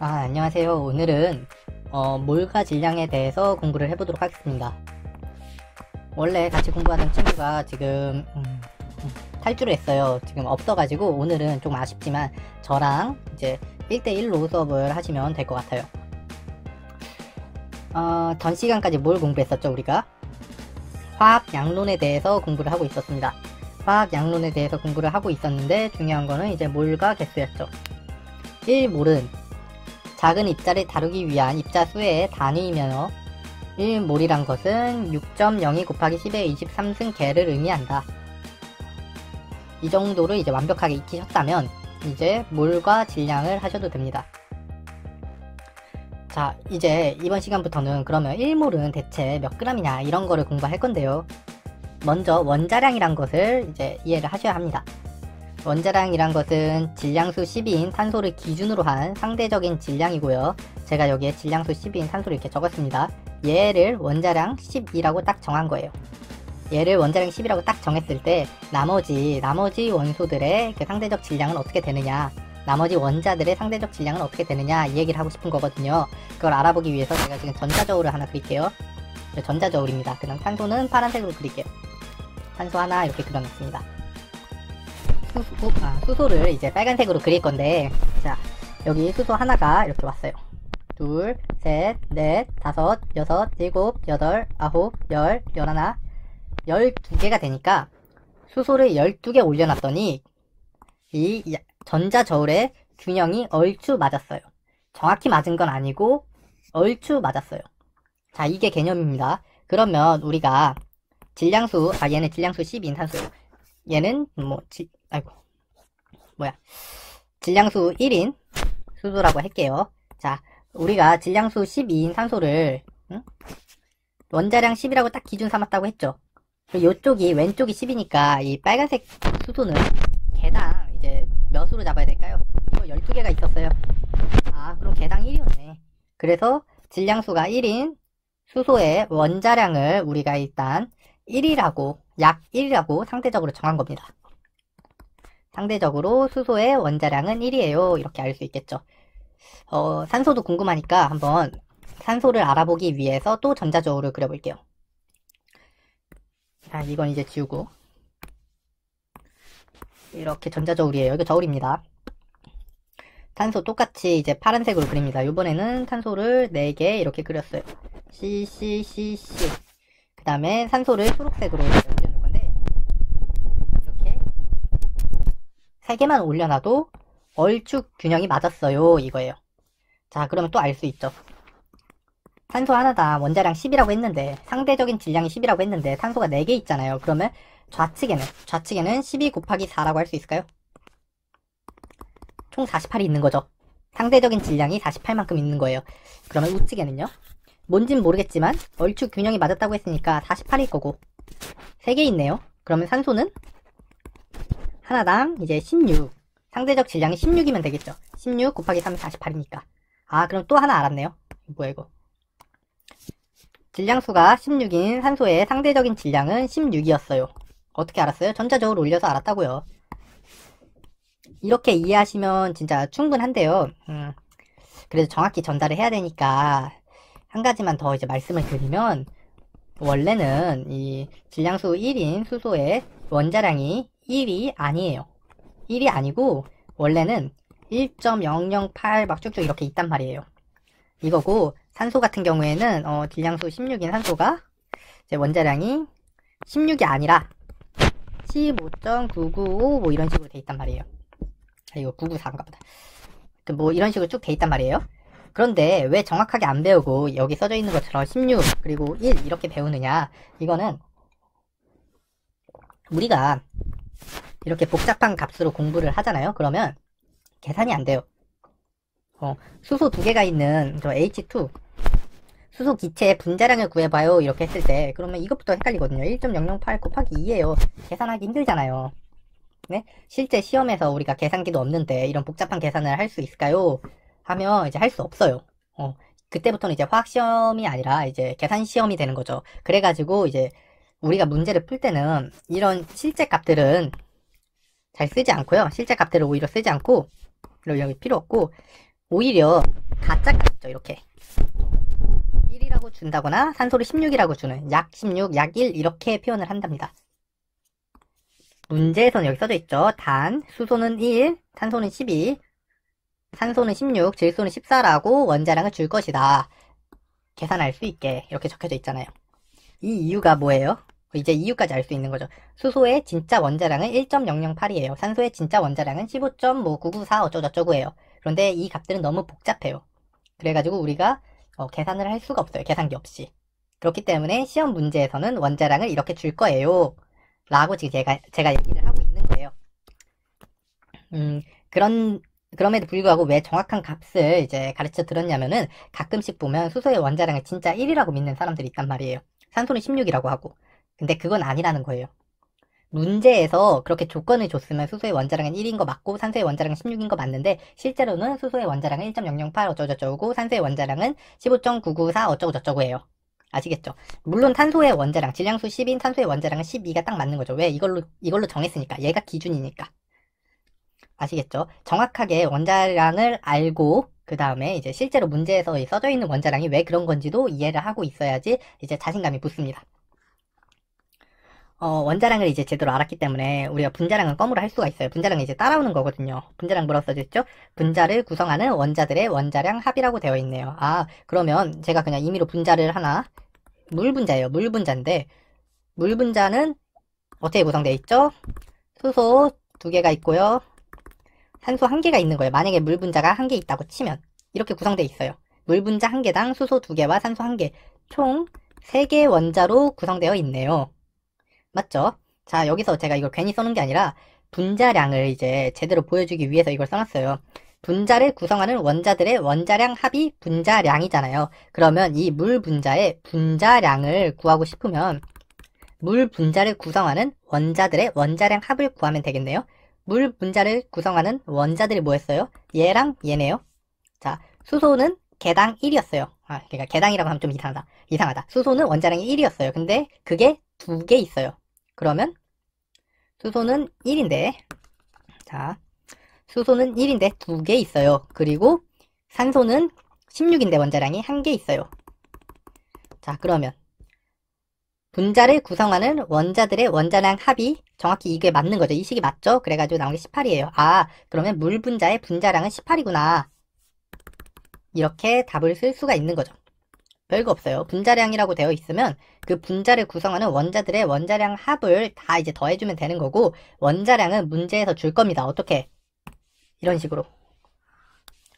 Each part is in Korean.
안녕하세요. 오늘은 몰과 질량에 대해서 공부를 해보도록 하겠습니다. 원래 같이 공부하던 친구가 지금 탈주를 했어요. 지금 없어가지고 오늘은 좀 아쉽지만 저랑 이제 1대1로 수업을 하시면 될 것 같아요. 전 시간까지 뭘 공부했었죠, 우리가? 화학 양론에 대해서 공부를 하고 있었습니다. 화학 양론에 대해서 공부를 하고 있었는데 중요한 거는 이제 몰과 개수였죠. 1몰은 작은 입자를 다루기 위한 입자 수의 단위이며 1몰이란 것은 6.02 곱하기 10의 23승 개를 의미한다. 이 정도를 이제 완벽하게 익히셨다면 이제 몰과 질량을 하셔도 됩니다. 자, 이제 이번 시간부터는 그러면 1몰은 대체 몇 g이냐 이런 거를 공부할 건데요. 먼저 원자량이란 것을 이제 이해를 하셔야 합니다. 원자량이란 것은 질량수 12인 탄소를 기준으로 한 상대적인 질량이고요. 제가 여기에 질량수 12인 탄소를 이렇게 적었습니다. 얘를 원자량 10이라고 딱 정한 거예요. 얘를 원자량 10이라고 딱 정했을 때 나머지 원소들의 그 상대적 질량은 어떻게 되느냐, 나머지 원자들의 상대적 질량은 어떻게 되느냐 이 얘기를 하고 싶은 거거든요. 그걸 알아보기 위해서 제가 지금 전자저울을 하나 그릴게요. 전자저울입니다. 그럼 탄소는 파란색으로 그릴게요. 탄소 하나 이렇게 그려놨습니다. 수소를 이제 빨간색으로 그릴 건데, 자, 여기 수소 하나가 이렇게 왔어요. 둘, 셋, 넷, 다섯, 여섯, 일곱, 여덟, 아홉, 열, 열하나, 12개가 되니까 수소를 12개 올려놨더니 이 전자저울의 균형이 얼추 맞았어요. 정확히 맞은 건 아니고 얼추 맞았어요. 자, 이게 개념입니다. 그러면 우리가 질량수, 얘는 질량수 12인 탄소예요. 얘는 질량수 1인 수소라고 할게요. 자, 우리가 질량수 12인 탄소를 원자량 10이라고 딱 기준 삼았다고 했죠. 요쪽이 왼쪽이 10이니까 이 빨간색 수소는 개당 이제 몇으로 잡아야 될까요? 이거 12개가 있었어요. 그럼 개당 1이었네. 그래서 질량수가 1인 수소의 원자량을 우리가 일단 1이라고, 약 1이라고 상대적으로 정한 겁니다. 상대적으로 수소의 원자량은 1이에요. 이렇게 알 수 있겠죠. 산소도 궁금하니까 한번 산소를 알아보기 위해서 또 전자저울을 그려볼게요. 자, 이건 이제 지우고 이렇게 전자저울이에요. 이거 저울입니다. 탄소 똑같이 이제 파란색으로 그립니다. 이번에는 탄소를 4개 이렇게 그렸어요. C, C, C, C. 그 다음에 산소를 초록색으로 올려놓을 건데, 이렇게 3개만 올려놔도 얼추 균형이 맞았어요. 이거예요. 자, 그러면 또 알 수 있죠. 탄소 하나당 원자량 10이라고 했는데, 상대적인 질량이 10이라고 했는데, 탄소가 4개 있잖아요. 그러면 좌측에는 12 곱하기 4라고 할 수 있을까요? 총 48이 있는 거죠. 상대적인 질량이 48만큼 있는 거예요. 그러면 우측에는요? 뭔진 모르겠지만 얼추 균형이 맞았다고 했으니까 48일 거고 3개 있네요. 그러면 산소는 하나당 이제 16, 상대적 질량이 16이면 되겠죠. 16 곱하기 3은 48이니까. 그럼 또 하나 알았네요. 뭐야 이거. 질량수가 16인 산소의 상대적인 질량은 16이었어요. 어떻게 알았어요? 전자저울 올려서 알았다고요. 이렇게 이해하시면 진짜 충분한데요. 그래도 정확히 전달을 해야 되니까 한 가지만 더 이제 말씀을 드리면, 원래는 이 질량수 1인 수소의 원자량이 1이 아니에요. 1이 아니고 원래는 1.008 막 쭉쭉 이렇게 있단 말이에요. 이거고, 산소 같은 경우에는 질량수 16인 산소가 이제 원자량이 16이 아니라 15.995 뭐 이런 식으로 돼 있단 말이에요. 이거 994인가 보다. 뭐 이런 식으로 쭉 돼 있단 말이에요. 그런데 왜 정확하게 안 배우고 여기 써져 있는 것처럼 16 그리고 1 이렇게 배우느냐. 이거는 우리가 이렇게 복잡한 값으로 공부를 하잖아요. 그러면 계산이 안 돼요. 수소 2개가 있는 저 H2 수소 기체의 분자량을 구해봐요 이렇게 했을 때, 그러면 이것부터 헷갈리거든요. 1.008 곱하기 2예요. 계산하기 힘들잖아요. 네? 실제 시험에서 우리가 계산기도 없는데 이런 복잡한 계산을 할 수 있을까요? 하면 이제 할 수 없어요. 그때부터는 이제 화학시험이 아니라 이제 계산시험이 되는 거죠. 그래가지고 이제 우리가 문제를 풀 때는 이런 실제 값들은 잘 쓰지 않고요. 실제 값들을 오히려 쓰지 않고, 여기 필요 없고, 오히려 가짜가 있죠. 이렇게 1이라고 준다거나 산소를 16이라고 주는 약 16, 약 1 이렇게 표현을 한답니다. 문제에서는 여기 써져 있죠. 단, 수소는 1, 산소는 12, 산소는 16, 질소는 14라고 원자량을 줄 것이다. 계산할 수 있게 이렇게 적혀져 있잖아요. 이 이유가 뭐예요? 이제 이유까지 알 수 있는 거죠. 수소의 진짜 원자량은 1.008이에요. 산소의 진짜 원자량은 15.994 어쩌고저쩌고예요. 그런데 이 값들은 너무 복잡해요. 그래가지고 우리가 계산을 할 수가 없어요. 계산기 없이. 그렇기 때문에 시험 문제에서는 원자량을 이렇게 줄 거예요. 라고 지금 제가 얘기를 하고 있는 거예요. 그럼에도 불구하고 왜 정확한 값을 이제 가르쳐 들었냐면은 가끔씩 보면 수소의 원자량을 진짜 1이라고 믿는 사람들이 있단 말이에요. 산소는 16이라고 하고. 근데 그건 아니라는 거예요. 문제에서 그렇게 조건을 줬으면 수소의 원자량은 1인 거 맞고 산소의 원자량은 16인 거 맞는데 실제로는 수소의 원자량은 1.008 어쩌고저쩌고 산소의 원자량은 15.994 어쩌고저쩌고예요. 아시겠죠? 물론 탄소의 원자량, 질량수 10인 탄소의 원자량은 12가 딱 맞는 거죠. 왜? 이걸로 정했으니까. 얘가 기준이니까. 아시겠죠? 정확하게 원자량을 알고 그 다음에 이제 실제로 문제에서 써져 있는 원자량이 왜 그런 건지도 이해를 하고 있어야지 이제 자신감이 붙습니다. 원자량을 이제 제대로 알았기 때문에 우리가 분자량은 껌으로 할 수가 있어요. 분자량은 이제 따라오는 거거든요. 분자량 뭐라고 써져 있죠? 분자를 구성하는 원자들의 원자량 합이라고 되어 있네요. 아, 그러면 제가 그냥 임의로 분자를 하나, 물 분자예요. 물 분자인데, 물 분자는 어떻게 구성되어 있죠? 수소 2개가 있고요. 산소 1개가 있는 거예요. 만약에 물 분자가 1개 있다고 치면 이렇게 구성되어 있어요. 물 분자 1개당 수소 2개와 산소 1개, 총 3개의 원자로 구성되어 있네요. 맞죠? 자, 여기서 제가 이걸 괜히 써놓은 게 아니라 분자량을 이제 제대로 보여주기 위해서 이걸 써놨어요. 분자를 구성하는 원자들의 원자량 합이 분자량이잖아요. 그러면 이 물 분자의 분자량을 구하고 싶으면 물 분자를 구성하는 원자들의 원자량 합을 구하면 되겠네요. 물 분자를 구성하는 원자들이 뭐였어요? 얘랑 얘네요. 자, 수소는 개당 1이었어요. 아, 그러니까 개당이라고 하면 좀 이상하다. 수소는 원자량이 1이었어요. 근데 그게 2개 있어요. 그러면 수소는 1인데, 자, 수소는 1인데 2개 있어요. 그리고 산소는 16인데 원자량이 1개 있어요. 자, 그러면 분자를 구성하는 원자들의 원자량 합이 정확히 이게 맞는 거죠. 이 식이 맞죠? 그래가지고 나온 게 18이에요. 아, 그러면 물 분자의 분자량은 18이구나. 이렇게 답을 쓸 수가 있는 거죠. 별거 없어요. 분자량이라고 되어 있으면 그 분자를 구성하는 원자들의 원자량 합을 다 이제 더해주면 되는 거고, 원자량은 문제에서 줄 겁니다. 어떻게? 이런 식으로.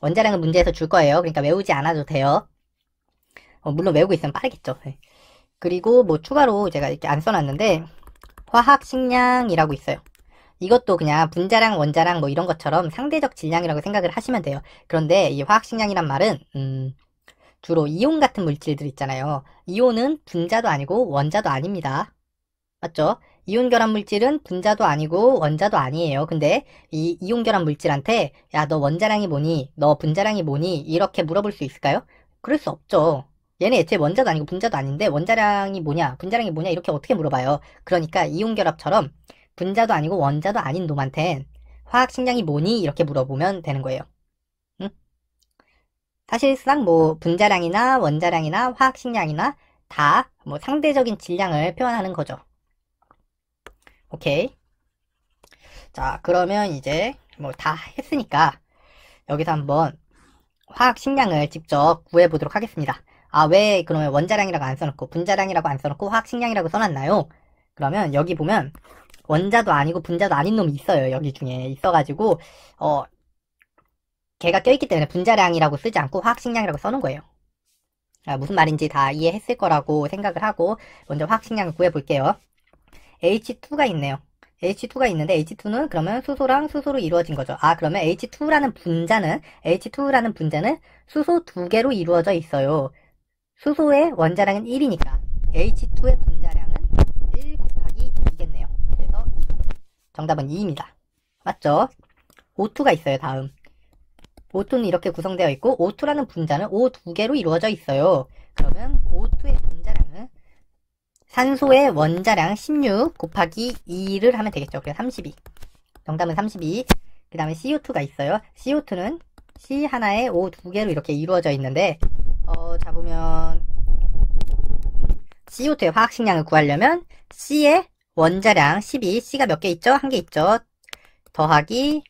원자량은 문제에서 줄 거예요. 그러니까 외우지 않아도 돼요. 물론 외우고 있으면 빠르겠죠. 네. 그리고 뭐 추가로 제가 이렇게 안 써놨는데 화학식량이라고 있어요. 이것도 그냥 분자량, 원자량 뭐 이런 것처럼 상대적 질량이라고 생각을 하시면 돼요. 그런데 이 화학식량이란 말은 주로 이온 같은 물질들 있잖아요. 이온은 분자도 아니고 원자도 아닙니다. 맞죠? 이온 결합 물질은 분자도 아니고 원자도 아니에요. 근데 이 이온 결합 물질한테 야, 너 원자량이 뭐니? 너 분자량이 뭐니? 이렇게 물어볼 수 있을까요? 그럴 수 없죠. 얘네 애초에 원자도 아니고 분자도 아닌데 원자량이 뭐냐? 분자량이 뭐냐? 이렇게 어떻게 물어봐요? 그러니까 이온 결합처럼 분자도 아니고 원자도 아닌 놈한텐 화학식량이 뭐니? 이렇게 물어보면 되는 거예요. 응? 사실상 뭐 분자량이나 원자량이나 화학식량이나 다 뭐 상대적인 질량을 표현하는 거죠. 오케이. 자, 그러면 이제 뭐 다 했으니까 여기서 한번 화학식량을 직접 구해보도록 하겠습니다. 아, 왜 그러면 원자량이라고 안 써놓고 분자량이라고 안 써놓고 화학식량이라고 써놨나요? 그러면 여기 보면 원자도 아니고 분자도 아닌 놈이 있어요. 여기 중에 있어가지고 걔가 껴있기 때문에 분자량이라고 쓰지 않고 화학식량이라고 써놓은 거예요. 아, 무슨 말인지 다 이해했을 거라고 생각을 하고 먼저 화학식량을 구해볼게요. H2가 있네요. H2가 있는데 H2는 그러면 수소랑 수소로 이루어진 거죠. 아, 그러면 H2라는 분자는 수소 2개로 이루어져 있어요. 수소의 원자량은 1이니까 H2의 분자량은 1 곱하기 2겠네요. 그래서 2. 정답은 2입니다. 맞죠? O2가 있어요. 다음. O2는 이렇게 구성되어 있고 O2라는 분자는 O 2개로 이루어져 있어요. 그러면 O2의 분자량은 산소의 원자량 16 곱하기 2를 하면 되겠죠. 그래서 32. 정답은 32. 그 다음에 CO2가 있어요. CO2는 C 하나에 O 두 개로 이렇게 이루어져 있는데, 자, 보면, CO2의 화학식량을 구하려면, C의 원자량 12, C가 몇 개 있죠? 한 개 있죠? 더하기,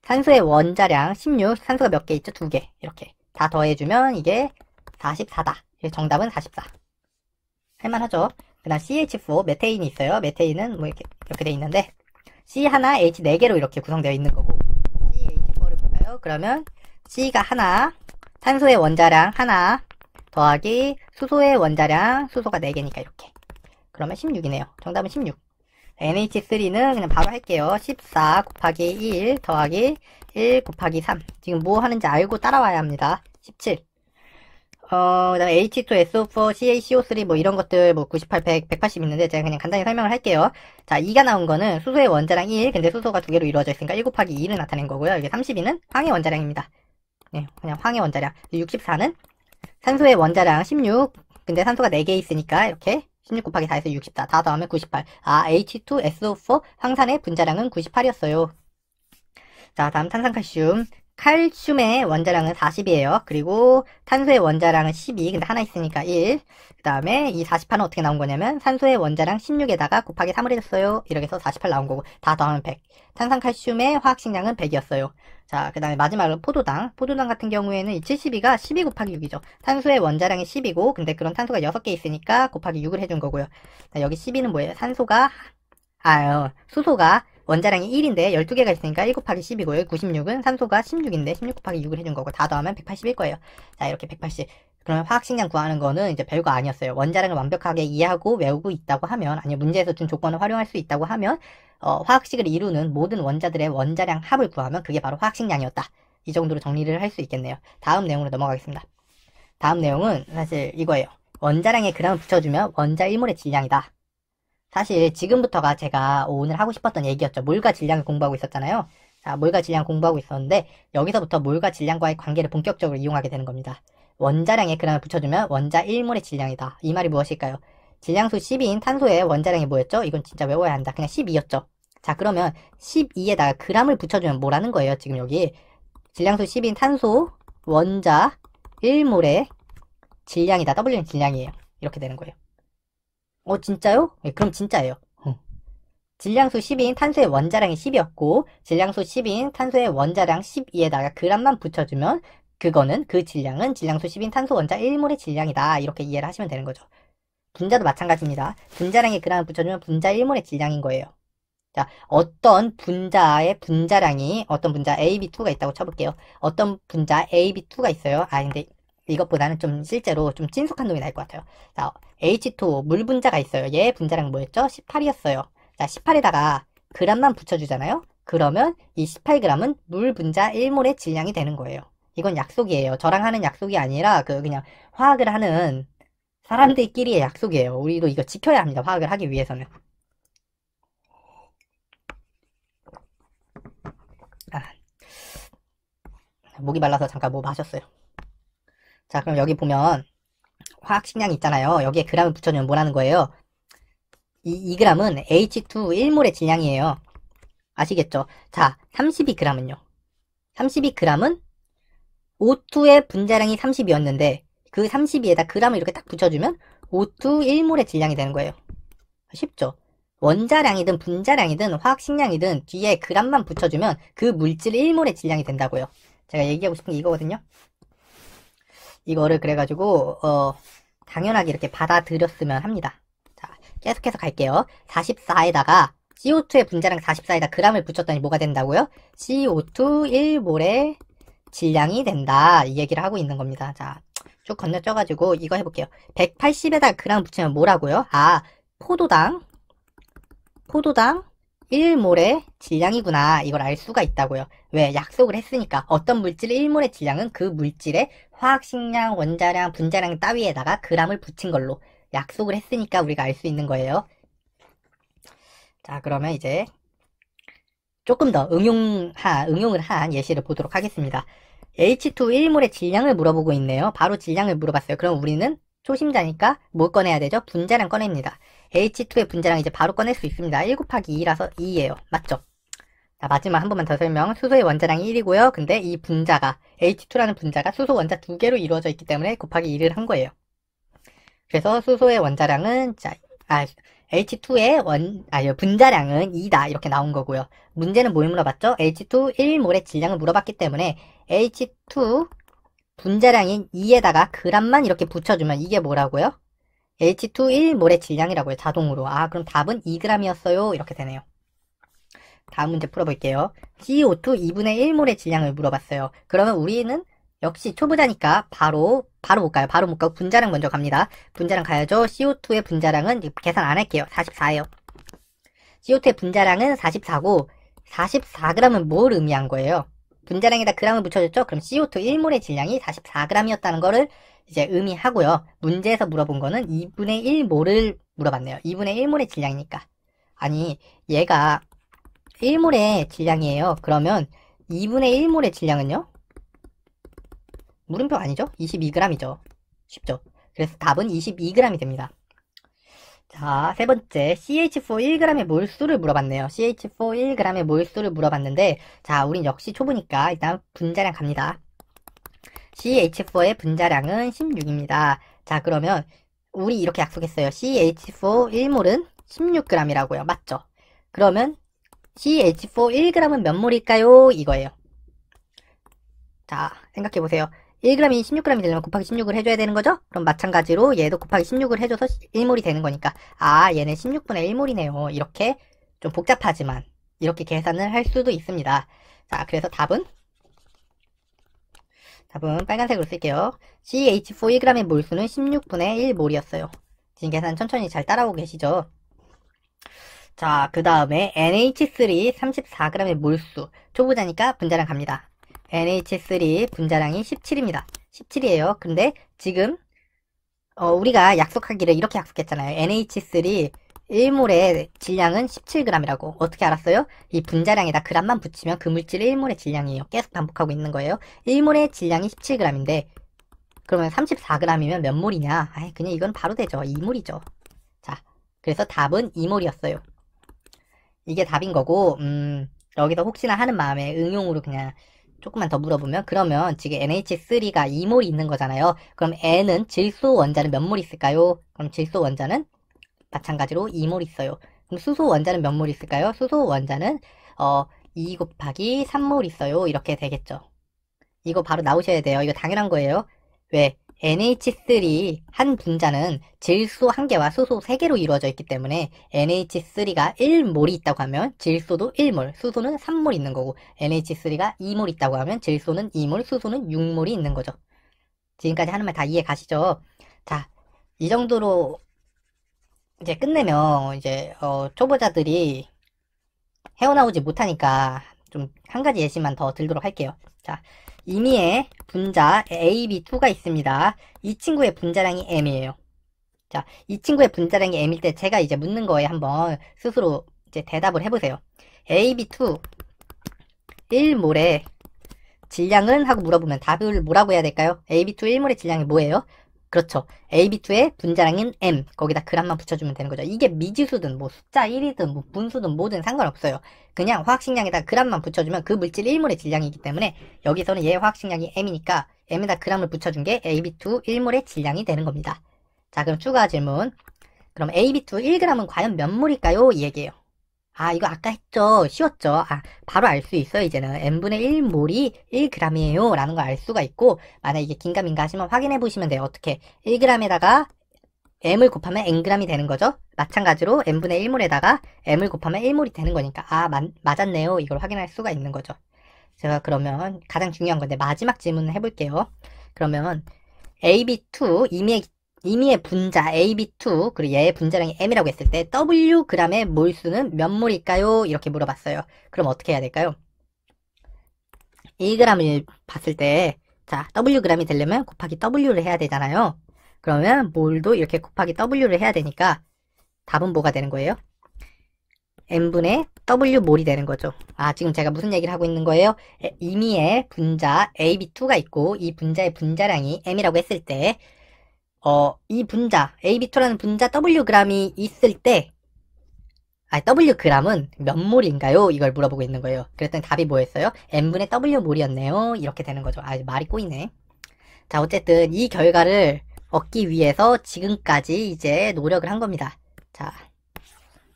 산소의 원자량 16, 산소가 몇 개 있죠? 두 개. 이렇게. 다 더해주면 이게 44다. 정답은 44. 할만하죠? 그 다음 CH4, 메테인이 있어요. 메테인은 뭐 이렇게 돼 있는데, C 하나, H 4개로 이렇게 구성되어 있는 거고, CH4를 볼까요? 그러면 C가 하나, 탄소의 원자량 하나, 더하기 수소의 원자량, 수소가 4개니까 이렇게. 그러면 16이네요. 정답은 16. NH3는 그냥 바로 할게요. 14 곱하기 1 더하기 1 곱하기 3. 지금 뭐 하는지 알고 따라와야 합니다. 17. 그 다음에 H2SO4, CaCO3 뭐 이런 것들 뭐 98, 100, 180 있는데 제가 그냥 간단히 설명을 할게요. 자, 2가 나온 거는 수소의 원자량 1, 근데 수소가 두 개로 이루어져 있으니까 1 곱하기 2를 나타낸 거고요. 이게 32는 황의 원자량입니다. 네, 그냥 황의 원자량. 64는 산소의 원자량 16, 근데 산소가 4개 있으니까 이렇게 16 곱하기 4에서 64. 다 더하면 98. 아, H2SO4 황산의 분자량은 98이었어요. 자, 다음 탄산칼슘. 칼슘의 원자량은 40이에요. 그리고 탄소의 원자량은 12. 근데 하나 있으니까 1. 그 다음에 이 48은 어떻게 나온 거냐면 산소의 원자량 16에다가 곱하기 3을 해줬어요. 이렇게 해서 48 나온 거고 다 더하면 100. 탄산칼슘의 화학식량은 100이었어요. 자, 그 다음에 마지막으로 포도당. 포도당 같은 경우에는 이 72가 12 곱하기 6이죠. 탄소의 원자량이 10이고 근데 그런 탄소가 6개 있으니까 곱하기 6을 해준 거고요. 자, 여기 12는 뭐예요? 수소가 원자량이 1인데 12개가 있으니까 1 곱하기 10이고요. 96은 산소가 16인데 16 곱하기 6을 해준 거고 다 더하면 180일 거예요. 자, 이렇게 180. 그러면 화학식량 구하는 거는 이제 별거 아니었어요. 원자량을 완벽하게 이해하고 외우고 있다고 하면, 아니 문제에서 준 조건을 활용할 수 있다고 하면 화학식을 이루는 모든 원자들의 원자량 합을 구하면 그게 바로 화학식량이었다. 이 정도로 정리를 할 수 있겠네요. 다음 내용으로 넘어가겠습니다. 다음 내용은 사실 이거예요. 원자량에 그람을 붙여주면 원자 1몰의 질량이다. 사실 지금부터가 제가 오늘 하고 싶었던 얘기였죠. 몰과 질량을 공부하고 있었잖아요. 자, 몰과 질량 공부하고 있었는데 여기서부터 몰과 질량과의 관계를 본격적으로 이용하게 되는 겁니다. 원자량에 그람을 붙여주면 원자 1몰의 질량이다. 이 말이 무엇일까요? 질량수 12인 탄소의 원자량이 뭐였죠? 이건 진짜 외워야 한다. 그냥 12였죠. 자, 그러면 12에다가 그람을 붙여주면 뭐라는 거예요? 지금 여기 질량수 10인 탄소 원자 1몰의 질량이다. W는 질량이에요. 이렇게 되는 거예요. 진짜요? 네, 그럼 진짜예요. 질량수 10인 탄소의 원자량이 10이었고 질량수 10인 탄소의 원자량 12에다가 그람만 붙여주면 그거는 그 질량은 질량수 10인 탄소 원자 1몰의 질량이다. 이렇게 이해를 하시면 되는 거죠. 분자도 마찬가지입니다. 분자량에 그람을 붙여주면 분자 1몰의 질량인 거예요. 자, 어떤 분자의 분자량이 어떤 분자 AB2가 있다고 쳐볼게요. 어떤 분자 AB2가 있어요. 근데 이것보다는 좀 실제로 좀 친숙한 놈이 나을 것 같아요. 자, H2O 물 분자가 있어요. 얘 분자량 뭐였죠? 18이었어요. 자, 18에다가 그람만 붙여주잖아요. 그러면 이 18g은 물 분자 1몰의 질량이 되는 거예요. 이건 약속이에요. 저랑 하는 약속이 아니라 그냥 화학을 하는 사람들끼리의 약속이에요. 우리도 이거 지켜야 합니다. 화학을 하기 위해서는. 목이 말라서 잠깐 뭐 마셨어요. 자, 그럼 여기 보면 화학식량이 있잖아요. 여기에 그람을 붙여주면 뭐라는 거예요? 이 g은 H2 1몰의 질량이에요. 아시겠죠? 자, 32g은요. 32g은 O2의 분자량이 30이었는데 그 32에다 g을 이렇게 딱 붙여주면 O2 1몰의 질량이 되는 거예요. 쉽죠? 원자량이든 분자량이든 화학식량이든 뒤에 g만 붙여주면 그 물질 1몰의 질량이 된다고요. 제가 얘기하고 싶은 게 이거거든요. 이거를 그래가지고 당연하게 이렇게 받아들였으면 합니다. 자, 계속해서 갈게요. 44에다가 CO2의 분자량 44에다 g을 붙였더니 뭐가 된다고요? CO2 1몰의 질량이 된다. 이 얘기를 하고 있는 겁니다. 자, 쭉 건너뛰어가지고 이거 해볼게요. 180에다 g 붙이면 뭐라고요? 포도당 1몰의 질량이구나. 이걸 알 수가 있다고요. 왜? 약속을 했으니까. 어떤 물질 1몰의 질량은 그 물질의 화학식량, 원자량, 분자량 따위에다가 g을 붙인 걸로 약속을 했으니까 우리가 알 수 있는 거예요. 자, 그러면 이제 조금 더 응용을 한 예시를 보도록 하겠습니다. H2 1몰의 질량을 물어보고 있네요. 바로 질량을 물어봤어요. 그럼 우리는 초심자니까 뭘 꺼내야 되죠? 분자량 꺼냅니다. H2의 분자량 이제 바로 꺼낼 수 있습니다. 1 곱하기 2라서 2예요. 맞죠? 자, 마지막 한 번만 더 설명. 수소의 원자량이 1이고요. 근데 이 분자가, H2라는 분자가 수소 원자 2개로 이루어져 있기 때문에 곱하기 2를 한 거예요. 그래서 수소의 원자량은, 자, H2의 분자량은 2다. 이렇게 나온 거고요. 문제는 뭘 물어봤죠? H2 1몰의 질량을 물어봤기 때문에 H2 분자량인 2에다가 g만 이렇게 붙여주면 이게 뭐라고요? H2 1몰의 질량이라고요. 자동으로. 아, 그럼 답은 2g이었어요. 이렇게 되네요. 다음 문제 풀어볼게요. CO2 2분의 1몰의 질량을 물어봤어요. 그러면 우리는 역시 초보자니까 바로 못 가요. 바로 못 가고 분자량 먼저 갑니다. 분자량 가야죠. CO2의 분자량은 계산 안 할게요. 44예요. CO2의 분자량은 44고 44g은 뭘 의미한 거예요? 분자량에다 g을 붙여줬죠? 그럼 CO2 1몰의 질량이 44g이었다는 거를 이제 의미하고요. 문제에서 물어본 거는 2분의 1몰을 물어봤네요. 2분의 1몰의 질량이니까. 아니, 얘가 1몰의 질량이에요. 그러면 2분의 1몰의 질량은요? 물음표 아니죠? 22g이죠. 쉽죠? 그래서 답은 22g이 됩니다. 자, 세 번째, CH4 1g의 몰수를 물어봤네요. CH4 1g의 몰수를 물어봤는데, 자, 우린 역시 초보니까 일단 분자량 갑니다. CH4의 분자량은 16입니다. 자, 그러면 우리 이렇게 약속했어요. CH4 1몰은 16g이라고요. 맞죠? 그러면 CH4 1g은 몇 몰일까요? 이거예요. 자, 생각해보세요. 1g이 16g이 되려면 곱하기 16을 해줘야 되는 거죠? 그럼 마찬가지로 얘도 곱하기 16을 해줘서 1몰이 되는 거니까 아, 얘는 16분의 1몰이네요. 이렇게 좀 복잡하지만 이렇게 계산을 할 수도 있습니다. 자, 그래서 답은 빨간색으로 쓸게요. CH4 1g의 몰수는 16분의 1몰이었어요. 지금 계산 천천히 잘 따라오고 계시죠? 자, 그 다음에 NH3 34g의 몰수. 초보자니까 분자량 갑니다. NH3 분자량이 17입니다. 17이에요. 근데 지금 우리가 약속하기를 이렇게 약속했잖아요. NH3 1몰의 질량은 17g이라고. 어떻게 알았어요? 이 분자량에다 g만 붙이면 그 물질 1몰의 질량이에요. 계속 반복하고 있는 거예요. 1몰의 질량이 17g인데 그러면 34g이면 몇 몰이냐? 아이, 그냥 이건 바로 되죠. 2몰이죠. 자, 그래서 답은 2몰이었어요. 이게 답인 거고 여기서 혹시나 하는 마음에 응용으로 그냥 조금만 더 물어보면 그러면 지금 NH3가 2몰이 있는 거잖아요. 그럼 N은 질소 원자는 몇 몰 있을까요? 그럼 질소 원자는 마찬가지로 2몰 있어요. 그럼 수소 원자는 몇 몰 있을까요? 수소 원자는 2 곱하기 3몰 있어요. 이렇게 되겠죠. 이거 바로 나오셔야 돼요. 이거 당연한 거예요. 왜? NH3 한 분자는 질소 1개와 수소 3개로 이루어져 있기 때문에 NH3가 1몰이 있다고 하면 질소도 1몰, 수소는 3몰 있는 거고 NH3가 2몰 있다고 하면 질소는 2몰, 수소는 6몰이 있는 거죠. 지금까지 하는 말 다 이해 가시죠? 자, 이 정도로 이제 끝내면 이제 초보자들이 헤어나오지 못하니까 좀 한 가지 예시만 더 들도록 할게요. 자, 임의의 분자 AB2가 있습니다. 이 친구의 분자량이 M이에요. 자, 이 친구의 분자량이 M일 때 제가 이제 묻는 거에 한번 스스로 이제 대답을 해보세요. AB2 1몰의 질량은? 하고 물어보면 답을 뭐라고 해야 될까요? AB2 1몰의 질량이 뭐예요? 그렇죠. AB2의 분자량인 M. 거기다 g만 붙여주면 되는 거죠. 이게 미지수든 뭐 숫자 1이든 뭐 분수든 뭐든 상관없어요. 그냥 화학식량에다 g만 붙여주면 그 물질 1몰의 질량이기 때문에 여기서는 얘 화학식량이 M이니까 M에다 g을 붙여준 게 AB2 1몰의 질량이 되는 겁니다. 자, 그럼 추가 질문. 그럼 AB2 1g은 과연 몇 몰일까요? 이 얘기예요. 아, 이거 아까 했죠. 쉬웠죠. 아, 바로 알 수 있어요. 이제는 n분의 1몰이 1g이에요 라는 걸 알 수가 있고, 만약 이게 긴가민가 하시면 확인해 보시면 돼요. 어떻게 1g에다가 m을 곱하면 ng이 되는 거죠. 마찬가지로 n분의 1몰에다가 m을 곱하면 1몰이 되는 거니까 아, 맞았네요. 이걸 확인할 수가 있는 거죠. 제가 그러면 가장 중요한 건데 마지막 질문을 해볼게요. 그러면 AB2 임의의 분자 AB2 그리고 얘의 분자량이 M이라고 했을 때 Wg의 몰수는 몇 몰일까요? 이렇게 물어봤어요. 그럼 어떻게 해야 될까요? 1g을 봤을 때 자, Wg이 되려면 곱하기 W를 해야 되잖아요. 그러면 몰도 이렇게 곱하기 W를 해야 되니까 답은 뭐가 되는 거예요? N분의 W몰이 되는 거죠. 아, 지금 제가 무슨 얘기를 하고 있는 거예요? 임의의 분자 AB2가 있고 이 분자의 분자량이 M이라고 했을 때 이 분자, AB2라는 분자 Wg이 있을 때 W g은 몇 몰인가요? 이걸 물어보고 있는 거예요. 그랬더니 답이 뭐였어요? n분의 W 몰이었네요. 이렇게 되는 거죠. 말이 꼬이네. 자, 어쨌든 이 결과를 얻기 위해서 지금까지 이제 노력을 한 겁니다. 자,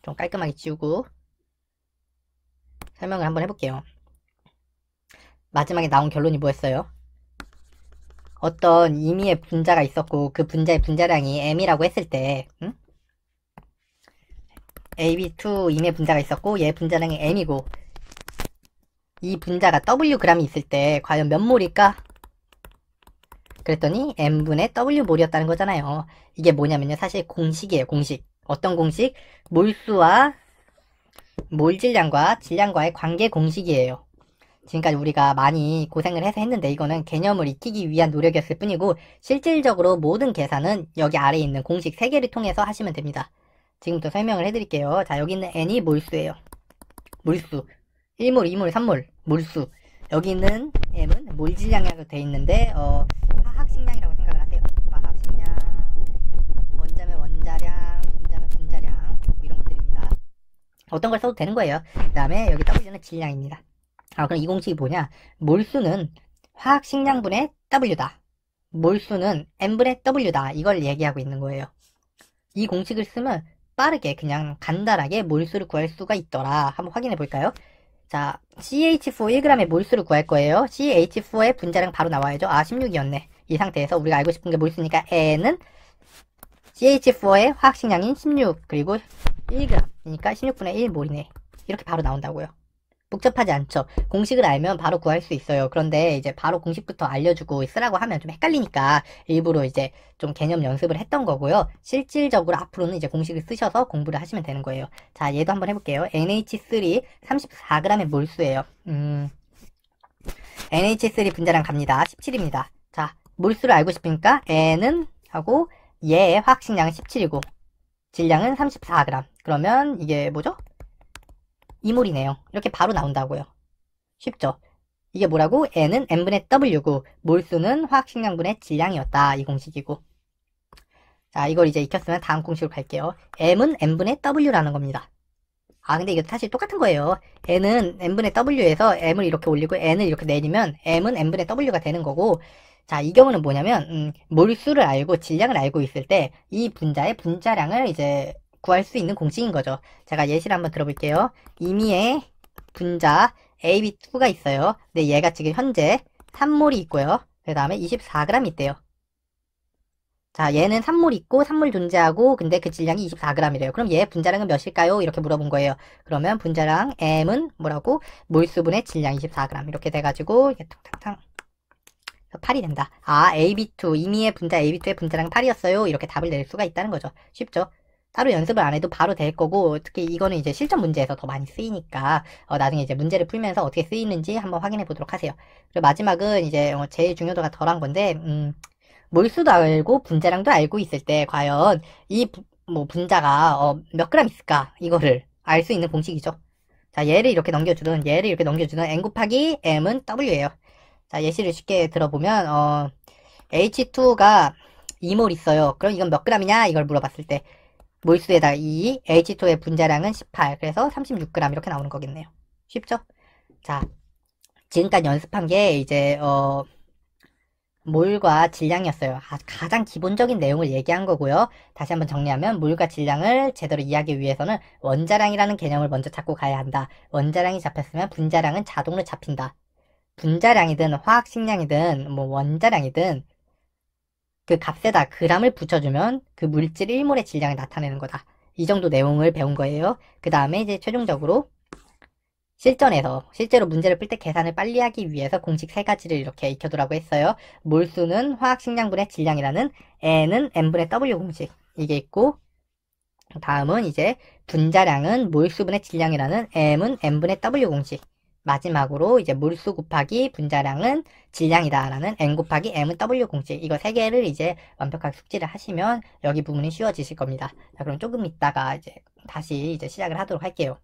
좀 깔끔하게 지우고 설명을 한번 해볼게요. 마지막에 나온 결론이 뭐였어요? 어떤 임의의 분자가 있었고 그 분자의 분자량이 m이라고 했을 때 AB2 임의 분자가 있었고 얘 분자량이 m이고 이 분자가 Wg이 있을 때 과연 몇 몰일까? 그랬더니 m분의 W몰이었다는 거잖아요. 이게 뭐냐면요. 사실 공식이에요. 공식. 어떤 공식? 몰수와 몰질량과 질량과의 관계 공식이에요. 지금까지 우리가 많이 고생을 해서 했는데 이거는 개념을 익히기 위한 노력이었을 뿐이고 실질적으로 모든 계산은 여기 아래에 있는 공식 3개를 통해서 하시면 됩니다. 지금부터 설명을 해드릴게요. 자, 여기 있는 n이 몰수예요. 몰수. 1몰, 2몰, 3몰. 몰수. 여기 있는 m은 몰질량이라고 되어 있는데 화학식량이라고 생각을 하세요. 화학식량, 원자면 원자량, 분자면 분자량 이런 것들입니다. 어떤 걸 써도 되는 거예요. 그 다음에 여기 W는 질량입니다. 그럼 이 공식이 뭐냐? 몰수는 화학식량분의 W다. 몰수는 M분의 W다. 이걸 얘기하고 있는 거예요. 이 공식을 쓰면 빠르게 그냥 간단하게 몰수를 구할 수가 있더라. 한번 확인해 볼까요? 자, CH4 1g의 몰수를 구할 거예요. CH4의 분자량 바로 나와야죠. 16이었네. 이 상태에서 우리가 알고 싶은 게 몰수니까 N은 CH4의 화학식량인 16 그리고 1g이니까 16분의 1몰이네. 이렇게 바로 나온다고요. 복잡하지 않죠. 공식을 알면 바로 구할 수 있어요. 그런데 이제 바로 공식부터 알려주고 쓰라고 하면 좀 헷갈리니까 일부러 이제 좀 개념 연습을 했던 거고요. 실질적으로 앞으로는 이제 공식을 쓰셔서 공부를 하시면 되는 거예요. 자, 얘도 한번 해볼게요. NH3 34g의 몰수예요. NH3 분자량 갑니다. 17입니다. 자, 몰수를 알고 싶으니까 N은 하고 얘의 화학식량은 17이고 질량은 34g. 그러면 이게 뭐죠? 2몰이네요. 이렇게 바로 나온다고요. 쉽죠? 이게 뭐라고? N은 M분의 W고 몰수는 화학식량분의 질량이었다. 이 공식이고. 자, 이걸 이제 익혔으면 다음 공식으로 갈게요. M은 M분의 W라는 겁니다. 근데 이게 사실 똑같은 거예요. N은 M분의 W에서 M을 이렇게 올리고 N을 이렇게 내리면 M은 M분의 W가 되는 거고, 자, 이 경우는 뭐냐면 몰수를 알고 질량을 알고 있을 때 이 분자의 분자량을 이제 구할 수 있는 공식인 거죠. 제가 예시를 한번 들어볼게요. 임의의 분자 AB2가 있어요. 근데 얘가 지금 현재 3몰이 있고요. 그 다음에 24g 있대요. 자, 얘는 3몰 있고 3몰 존재하고 근데 그 질량이 24g이래요. 그럼 얘 분자량은 몇일까요? 이렇게 물어본 거예요. 그러면 분자량 M은 뭐라고? 몰수분의 질량 24g 이렇게 돼가지고 이게 탕탕탕 8이 된다. AB2 임의의 분자 AB2의 분자량은 8이었어요. 이렇게 답을 낼 수가 있다는 거죠. 쉽죠? 따로 연습을 안 해도 바로 될 거고, 특히 이거는 이제 실전 문제에서 더 많이 쓰이니까 나중에 이제 문제를 풀면서 어떻게 쓰이는지 한번 확인해 보도록 하세요. 그리고 마지막은 이제 제일 중요도가 덜한 건데 몰수도 알고 분자량도 알고 있을 때 과연 이 분자가 몇 그램 있을까 이거를 알 수 있는 공식이죠. 자, 얘를 이렇게 넘겨주든 n 곱하기 m은 w예요. 자, 예시를 쉽게 들어보면 H2가 2몰 있어요. 그럼 이건 몇 g이냐 이걸 물어봤을 때 몰수에다가 2, H2의 분자량은 18, 그래서 36g 이렇게 나오는 거겠네요. 쉽죠? 자, 지금까지 연습한 게 이제 몰과 질량이었어요. 가장 기본적인 내용을 얘기한 거고요. 다시 한번 정리하면 몰과 질량을 제대로 이해하기 위해서는 원자량이라는 개념을 먼저 잡고 가야 한다. 원자량이 잡혔으면 분자량은 자동으로 잡힌다. 분자량이든 화학식량이든 원자량이든 그 값에다 g을 붙여주면 그 물질 1몰의 질량을 나타내는 거다. 이 정도 내용을 배운 거예요. 그 다음에 이제 최종적으로 실제로 문제를 풀 때 계산을 빨리 하기 위해서 공식 3가지를 이렇게 익혀두라고 했어요. 몰수는 화학식량분의 질량이라는 N은 M분의 W 공식 이게 있고, 다음은 이제 분자량은 몰수분의 질량이라는 M은 M분의 W 공식, 마지막으로 이제 몰수 곱하기 분자량은 질량이다라는 N 곱하기 M은 W 공식, 이거 3개를 이제 완벽하게 숙지를 하시면 여기 부분이 쉬워지실 겁니다. 자, 그럼 조금 있다가 이제 다시 이제 시작을 하도록 할게요.